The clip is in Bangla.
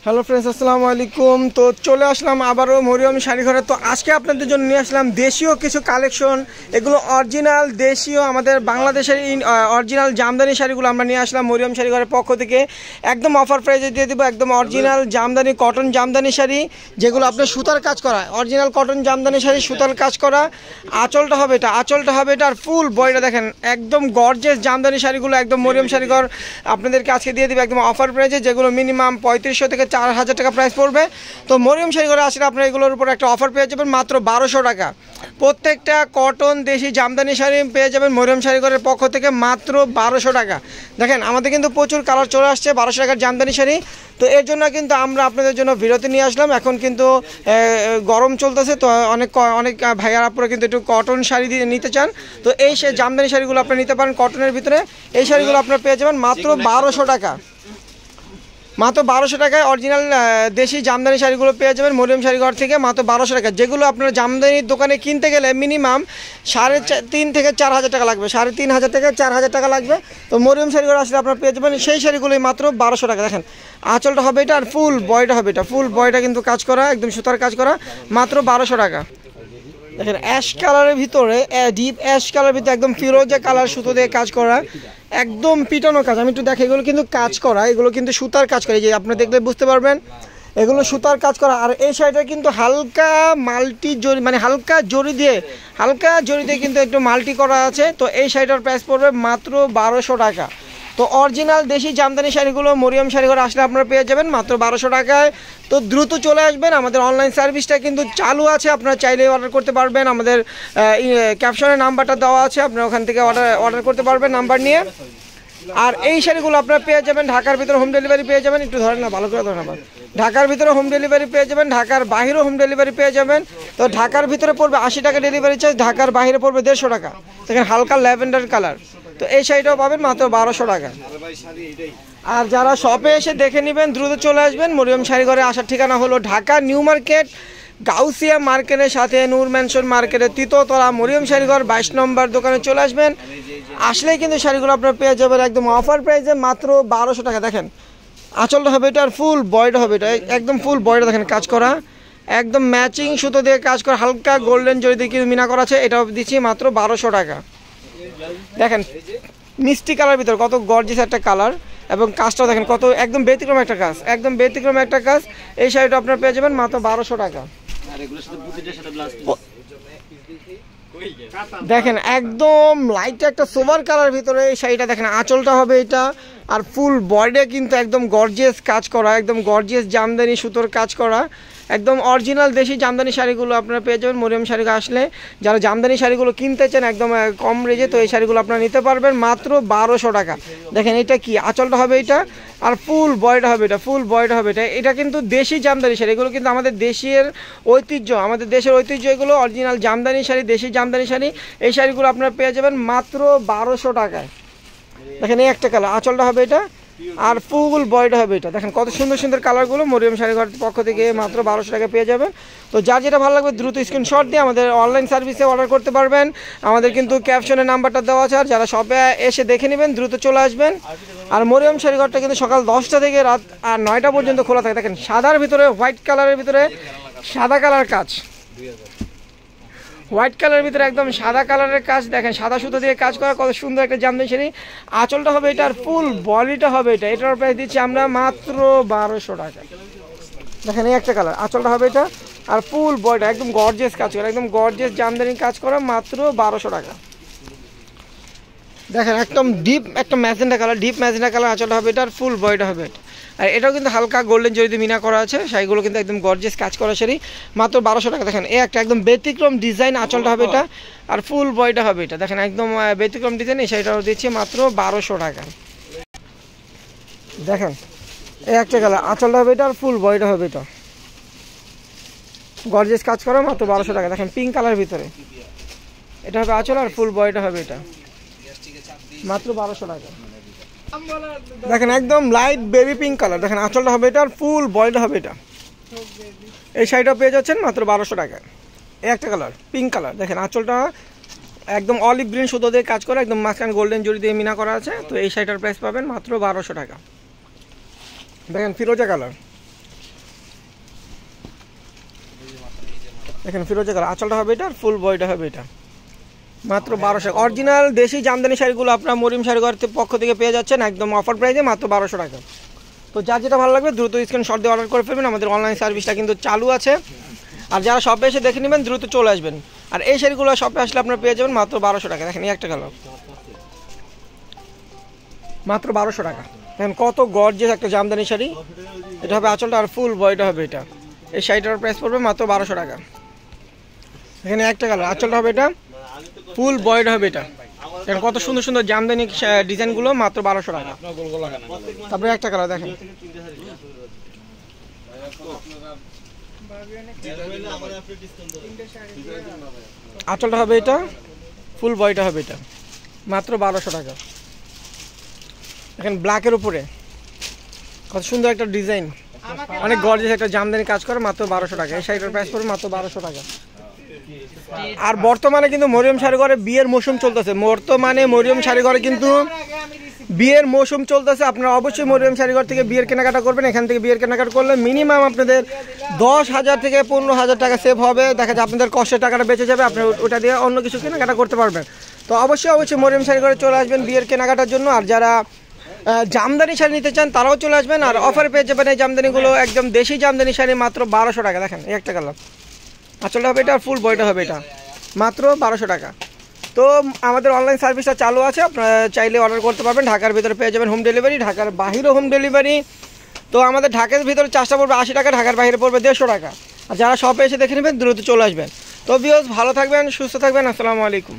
হ্যালো ফ্রেন্ডস, আসসালামু আলাইকুম। তো চলে আসলাম আবারও মরিয়ম শাড়ি ঘরে। তো আজকে আপনাদের জন্য নিয়ে আসলাম দেশীয় কিছু কালেকশন। এগুলো অরিজিনাল দেশীয় আমাদের বাংলাদেশের অরিজিনাল জামদানি শাড়িগুলো আমরা নিয়ে আসলাম মরিয়ম শাড়ি ঘরের পক্ষ থেকে। একদম অফার প্রাইসে দিয়ে দেবো, একদম অরিজিনাল জামদানি কটন জামদানি শাড়ি, যেগুলো আপনার সুতার কাজ করা, অরিজিনাল কটন জামদানি শাড়ি সুতার কাজ করা। আঁচলটা হবে এটা, আর ফুল বডিটা দেখেন একদম গর্জিয়াস জামদানি শাড়িগুলো একদম মরিয়ম শাড়ি ঘর আপনাদেরকে আজকে দিয়ে দেবে একদম অফার প্রাইসে, যেগুলো মিনিমাম 3500 থেকে 4000 টাকা প্রাইস পড়বে। তো মরিয়ম শাড়ি ঘরে আসলে আপনারা এগুলোর উপর একটা অফার পেয়ে যাবেন মাত্র 1200 টাকা। প্রত্যেকটা কটন দেশি জামদানি শাড়ি পেয়ে যাবেন মরিয়ম শাড়ি ঘরের পক্ষ থেকে মাত্র 1200 টাকা। দেখেন আমাদের কিন্তু প্রচুর কালার চলে আসছে 1200 টাকার জামদানি শাড়ি। তো এর জন্য কিন্তু আমরা আপনাদের জন্য বিরতি নিয়ে আসলাম। এখন কিন্তু গরম চলতেছে, তো অনেক ভাইয়ার আপনারা কিন্তু একটু কটন শাড়ি দিয়ে নিতে চান, তো এই জামদানি শাড়িগুলো আপনারা নিতে পারেন কটনের ভিতরে। এই শাড়িগুলো আপনারা পেয়ে যাবেন মাত্র 1200 টাকা। মাত্র 1200 টাকায় অরিজিনাল দেশি জামদানি শাড়িগুলো পেয়ে যাবেন মরিয়ম শাড়িঘর থেকে মাত্র 1200 টাকা। যেগুলো আপনারা জামদানির দোকানে কিনতে গেলে মিনিমাম 3.5 থেকে 4000 টাকা লাগবে, 3500 থেকে 4000 টাকা লাগবে। তো মরিয়ম শাড়িঘর আসলে আপনারা পেয়ে যাবেন সেই শাড়িগুলোই মাত্র 1200 টাকা। দেখেন আঁচলটা হবে এটা, আর ফুল বয়টা হবে এটা, ফুল বয়টা কিন্তু কাজ করা একদম সুতার কাজ করা মাত্র 1200 টাকা। দেখেন অ্যাশ কালারের ভিতরে, ডিপ অ্যাশ কালারের ভিতরে একদম ফিরোজা কালার সুতো দিয়ে কাজ করা, একদম পিটানো কাজ। আমি একটু দেখি, এগুলো কিন্তু কাজ করা, এগুলো কিন্তু সুতার কাজ করা, এই যে আপনারা দেখলে বুঝতে পারবেন এগুলো সুতার কাজ করা। আর এই শাড়িটা কিন্তু হালকা মাল্টি জরি, মানে হালকা জরি দিয়ে কিন্তু একটু মাল্টি করা আছে। তো এই শাড়িটার প্রাইস পড়বে মাত্র 1200 টাকা। তো অরিজিনাল দেশি জামদানি শাড়িগুলো মরিয়ম শাড়ি ঘরে আসলে আপনারা পেয়ে যাবেন মাত্র 1200 টাকায়। তো দ্রুত চলে আসবেন, আমাদের অনলাইন সার্ভিসটা কিন্তু চালু আছে, আপনারা চাইলে অর্ডার করতে পারবেন। আমাদের ক্যাপশনের নাম্বারটা দেওয়া আছে, আপনারা ওখান থেকে অর্ডার করতে পারবেন নাম্বার নিয়ে। আর এই শাড়িগুলো আপনারা পেয়ে যাবেন ঢাকার ভিতরে হোম ডেলিভারি পেয়ে যাবেন। একটু ধরেন না, ভালো করে ধরেন আবার। ঢাকার ভিতরে হোম ডেলিভারি পেয়ে যাবেন, ঢাকার বাইরেও হোম ডেলিভারি পেয়ে যাবেন। তো ঢাকার ভিতরে পড়বে 80 টাকা ডেলিভারি চার্জ, ঢাকার বাইরে পড়বে 150 টাকা। দেখেন হালকা ল্যাভেন্ডার কালার, তো এই শাড়িটাও পাবেন মাত্র 1200 টাকা। আর যারা শপে এসে দেখে নেবেন দ্রুত চলে আসবেন। মরিয়ম শাড়ি ঘরে আসার ঠিকানা হলো ঢাকা নিউ মার্কেট, গাউসিয়া মার্কেটের সাথে নূর ম্যানশন মার্কেটের তৃতীয়তলা মরিয়ম শাড়িঘর 22 নম্বর দোকানে চলে আসবেন। আসলেই কিন্তু শাড়িগুলো আপনারা পেয়ে যাবেন একদম অফার প্রাইসে মাত্র 1200 টাকা। দেখেন আঁচলটা হবে এটা, আর ফুল বয়টা হবে এটা, একদম ফুল বয়টা দেখেন কাজ করা, একদম ম্যাচিং সুতো দিয়ে কাজ করা, হালকা গোল্ডেন জরি দিয়ে কিন্তু মিনা করা আছে। এটাও দিচ্ছি মাত্র 1200 টাকা। দেখেন মিষ্টি কালার ভিতর কত গর্জিয়াস একটা কালার, এবং কাজটাও দেখেন কত একদম ব্যতিক্রম একটা কাজ, একদম ব্যতিক্রম একটা কাজ। এই শাড়িটা আপনারা পেয়ে যাবেন মাত্র 1200 টাকা। দেখেন একদম লাইট একটা সোভার কালার ভিতরে এই শাড়িটা, দেখেন আঁচলটা হবে এটা, আর ফুল বডি কিন্তু একদম গর্জিয়াস কাজ করা, একদম গর্জিয়াস জামদানি সুতোর কাজ করা, একদম অরিজিনাল দেশি জামদানি শাড়িগুলো আপনারা পেয়ে যাবেন মরিয়ম শাড়ি আসলে। যারা জামদানি শাড়িগুলো কিনতে চান একদম কম রেঞ্জে, তো এই শাড়িগুলো আপনারা নিতে পারবেন মাত্র 1200 টাকা। দেখেন এটা কি আঁচলটা হবে এটা, আর ফুল বয়টা হবে এটা, ফুল বয়টা হবে এটা। এটা কিন্তু দেশি জামদানি শাড়ি, এগুলো কিন্তু আমাদের দেশের ঐতিহ্য, আমাদের দেশের ঐতিহ্য, এগুলো অরিজিনাল জামদানি শাড়ি, দেশি জামদানি শাড়ি। এই শাড়িগুলো আপনারা পেয়ে যাবেন মাত্র 1200 টাকায়। দেখেন এই একটা কালার, আঁচলটা হবে এটা, আর ফুল বয়টা হবে এটা। দেখেন কত সুন্দর সুন্দর কালারগুলো মরিয়ম শাড়িঘর পক্ষ থেকে মাত্র 1200 টাকা পেয়ে যাবেন। তো যার যেটা ভালো লাগবে দ্রুত স্ক্রিনশট দিয়ে আমাদের অনলাইন সার্ভিসে অর্ডার করতে পারবেন। আমাদের কিন্তু ক্যাপশনের নাম্বারটা দেওয়া আছে, আর যারা শপে এসে দেখে নেবেন দ্রুত চলে আসবেন। আর মরিয়ম শাড়িঘরটা কিন্তু সকাল 10টা থেকে রাত 9টা পর্যন্ত খোলা থাকে। দেখেন সাদার ভিতরে হোয়াইট কালারের ভিতরে সাদা কালার কাজ, হোয়াইট কালারের ভিতরে একদম সাদা কালারের কাজ, দেখেন সাদা সুতো দিয়ে কাজ করা, কত সুন্দর একটা জামদানি শাড়ি। আঁচলটা হবে এটা, আর ফুল বডিটা হবে এটা। এটার প্রাইস দিচ্ছি আমরা মাত্র 1200 টাকা। দেখেন এই একটা কালার, আঁচলটা হবে এটা, আর ফুল বডিটা একদম গর্জিয়াস কাজ করা, একদম গর্জিয়াস জামদানি কাজ করা মাত্র 1200 টাকা। দেখেন একদম ডিপ একটা magenta colour, deep magenta colour আঁচলটা হবে এটা, আর ফুল বডিটা হবে এটা। আর এটাও কিন্তু হালকা গোল্ডেন জরিতে মিনা করা আছে, শাড়িগুলো কিন্তু একদম গর্জিয়াস কাজ করা শাড়ি মাত্র 1200 টাকা। দেখেন এই একটা একদম ব্যতিক্রম ডিজাইন, আঁচলটা হবে এটা, আর ফুল বডিটা হবে এটা। দেখেন একদম ব্যতিক্রম ডিজাইন, এই শাড়িটাও দিচ্ছি মাত্র 1200 টাকা। দেখেন এই একটা কালার, আঁচলটা হবে এটা, আর ফুল বডিটা হবে এটা, গর্জিয়াস কাজ করা মাত্র 1200 টাকা। দেখেন পিঙ্ক কালার ভিতরে এটা হবে আঁচল, আর ফুল বডিটা হবে এটা মাত্র 1200 টাকা। দেখেন একদম লাইট বেবি পিঙ্ক কালার, দেখেন আঁচলটা হবে এটা, আর ফুল বডিটা হবে এটা। এই শাড়িটা পেয়ে যাচ্ছেন মাত্র 1200 টাকা। এই একটা কালার পিঙ্ক কালার, দেখেন আঁচলটা একদম অলিভ গ্রিন সুতো দিয়ে কাজ করা, একদম মাঝখানে গোল্ডেন জরি দিয়ে মিনা করা আছে। তো এই শাড়িটার প্রাইস পাবেন মাত্র 1200 টাকা। দেখেন ফিরোজা কালার, দেখেন ফিরোজা কালার, আঁচলটা হবে এটা, আর ফুল বডিটা হবে এটা, মাত্র 1200 টাকা। অরিজিনাল দেশি জামদানি শাড়িগুলো আপনার মরিয়ম শাড়িঘর পক্ষ থেকে পেয়ে যাচ্ছেন একদম অফার প্রাইসে মাত্র 1200 টাকা। তো যার যেটা ভালো লাগবে দ্রুত স্ক্রিনশট দিয়ে অর্ডার করে ফেলবেন, আমাদের অনলাইন সার্ভিসটা কিন্তু চালু আছে। আর যারা শপে এসে দেখে নেবেন দ্রুত চলে আসবেন। আর এই শাড়িগুলো শপে আসলে আপনারা পেয়ে যাবেন মাত্র 1200 টাকা। দেখেন এই একটা কালার, মাত্র 1200 টাকা। দেখেন কত গর্জিয়াস একটা জামদানি শাড়ি, এটা হবে আঁচলটা, আর ফুল বডিটা হবে এটা। এই শাড়িটার প্রাইস পড়বে মাত্র 1200 টাকা। এখানে একটা কালার, আঁচলটা হবে এটা, ফুল বডিটা হবে এটা। দেখেন কত সুন্দর সুন্দর জামদানি ডিজাইনগুলো, মাত্র 1200 টাকা। তারপরে একটা কালার দেখেন, আঁচলটা হবে এটা, ফুল বডিটা হবে এটা, মাত্র 1200 টাকা। দেখেন ব্ল্যাকের উপরে কত সুন্দর একটা ডিজাইন, অনেক গর্জিয়াস একটা জামদানি কাজ করে, মাত্র 1200 টাকা। এই শাড়িটার প্রাইস পড়বে মাত্র 1200 টাকা। আর বর্তমানে কিন্তু মরিয়ম শাড়িঘরে বিয়ের মৌসুম চলতেছে, বর্তমানে মরিয়ম শাড়িঘরে কিন্তু বিয়ের মৌসুম চলতেছে। আপনারা অবশ্যই মরিয়ম শাড়িঘর থেকে বিয়ের কেনাকাটা করবেন। এখান থেকে বিয়ের কেনাকাটা করলে মিনিমাম আপনাদের 10,000 থেকে 15,000 টাকা সেভ হবে। দেখা যায় আপনাদের কষ্টের টাকাটা বেঁচে যাবে, আপনি ওটা দিয়ে অন্য কিছু কেনাকাটা করতে পারবেন। তো অবশ্যই মরিয়ম শাড়িঘরে চলে আসবেন বিয়ের কেনাকাটার জন্য। আর যারা জামদানি শাড়ি নিতে চান তারাও চলে আসবেন। আর অফার পেয়ে যাবেন এই জামদানিগুলো, একদম দেশি জামদানি শাড়ি, মাত্র 1200 টাকা। দেখেন এই একটা কালার, আঁচলটা হবে এটা, আর ফুল বডিটা হবে এটা, মাত্র 1200 টাকা। তো আমাদের অনলাইন সার্ভিসটা চালু আছে, আপনারা চাইলে অর্ডার করতে পারবেন। ঢাকার ভিতরে পেয়ে যাবেন হোম ডেলিভারি, ঢাকার বাহিরেও হোম ডেলিভারি। তো আমাদের ঢাকার ভিতরে চার্জটা পড়বে 80 টাকা, ঢাকার বাইরে পড়বে 150 টাকা। আর যারা শপে এসে দেখে নেবেন দ্রুত চলে আসবেন। তো ভিউয়ার্স ভালো থাকবেন, সুস্থ থাকবেন, আসসালামু আলাইকুম।